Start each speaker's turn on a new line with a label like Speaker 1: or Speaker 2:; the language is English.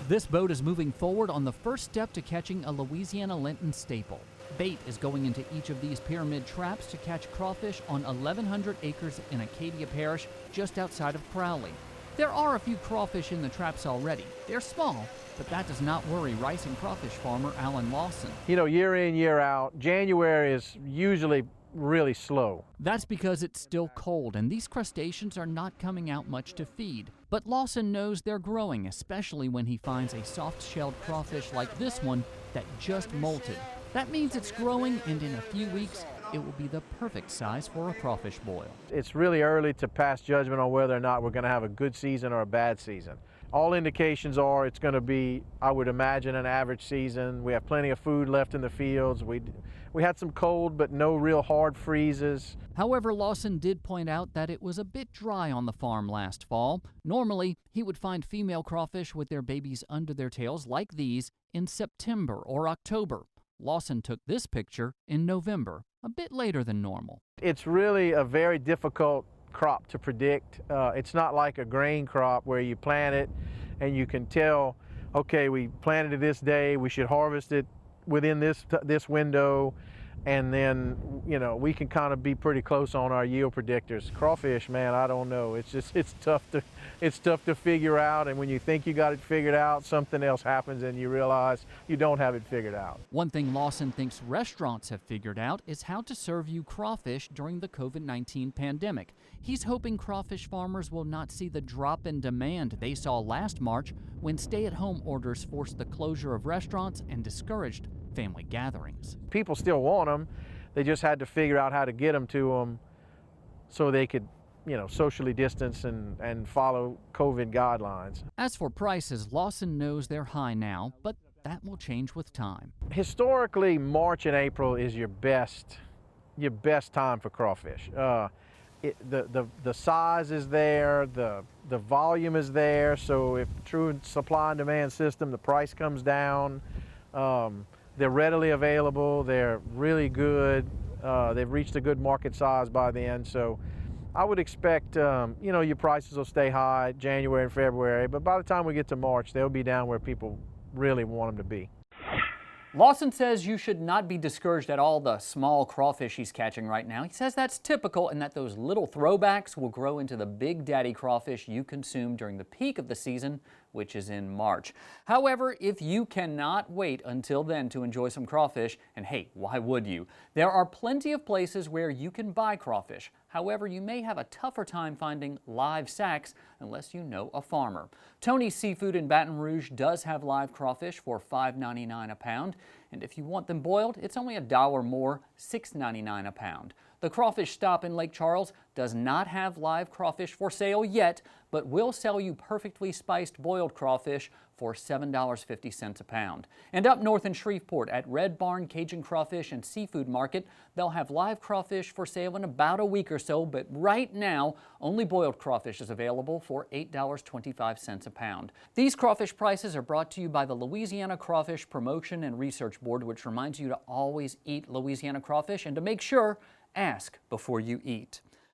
Speaker 1: This boat is moving forward on the first step to catching a Louisiana Lenten staple. Bait is going into each of these pyramid traps to catch crawfish on 1,100 acres in Acadia Parish, just outside of Crowley. There are a few crawfish in the traps already. They're small, but that does not worry rice and crawfish farmer Alan Lawson.
Speaker 2: You know, year in, year out, January is usually really slow.
Speaker 1: That's because it's still cold and these crustaceans are not coming out much to feed. But Lawson knows they're growing, especially when he finds a soft-shelled crawfish like this one that just molted. That means it's growing, and in a few weeks, it will be the perfect size for a crawfish boil.
Speaker 2: It's really early to pass judgment on whether or not we're going to have a good season or a bad season. All indications are it's going to be, I would imagine, an average season. We have plenty of food left in the fields. We had some cold, but no real hard freezes.
Speaker 1: However, Lawson did point out that it was a bit dry on the farm last fall. Normally, he would find female crawfish with their babies under their tails like these in September or October. Lawson took this picture in November, a bit later than normal.
Speaker 2: It's really a very difficult crop to predict. It's not like a grain crop where you plant it and you can tell, okay, we planted it this day, we should harvest it within this window, and then, you know, we can kind of be pretty close on our yield predictors. Crawfish, man, I don't know. It's tough to figure out, and when you think you got it figured out, something else happens and you realize you don't have it figured out.
Speaker 1: One thing Lawson thinks restaurants have figured out is how to serve you crawfish during the COVID-19 pandemic. He's hoping crawfish farmers will not see the drop in demand they saw last March when stay-at-home orders forced the closure of restaurants and discouraged family gatherings.
Speaker 2: People still want them. They just had to figure out how to get them to them so they could, you know, socially distance and follow COVID guidelines.
Speaker 1: As for prices, Lawson knows they're high now, but that will change with time.
Speaker 2: Historically, March and April is your best time for crawfish. The size is there, the volume is there, so if true supply and demand system, the price comes down. They're readily available, they're really good, they've reached a good market size by then, so I would expect, you know, your prices will stay high January and February, but by the time we get to March, they'll be down where people really want them to be.
Speaker 1: Lawson says you should not be discouraged at all the small crawfish he's catching right now. He says that's typical and that those little throwbacks will grow into the big daddy crawfish you consume during the peak of the season, which is in March. However, if you cannot wait until then to enjoy some crawfish, and hey, why would you? There are plenty of places where you can buy crawfish. However, you may have a tougher time finding live sacks unless you know a farmer. Tony's Seafood in Baton Rouge does have live crawfish for $5.99 a pound, and if you want them boiled, it's only $1 more, $6.99 a pound. The Crawfish Stop in Lake Charles does not have live crawfish for sale yet, but will sell you perfectly spiced boiled crawfish for $7.50 a pound. And up north in Shreveport at Red Barn Cajun Crawfish and Seafood Market, they'll have live crawfish for sale in about a week or so, but right now, only boiled crawfish is available for $8.25 a pound. These crawfish prices are brought to you by the Louisiana Crawfish Promotion and Research Board, which reminds you to always eat Louisiana crawfish and to make sure, ask before you eat.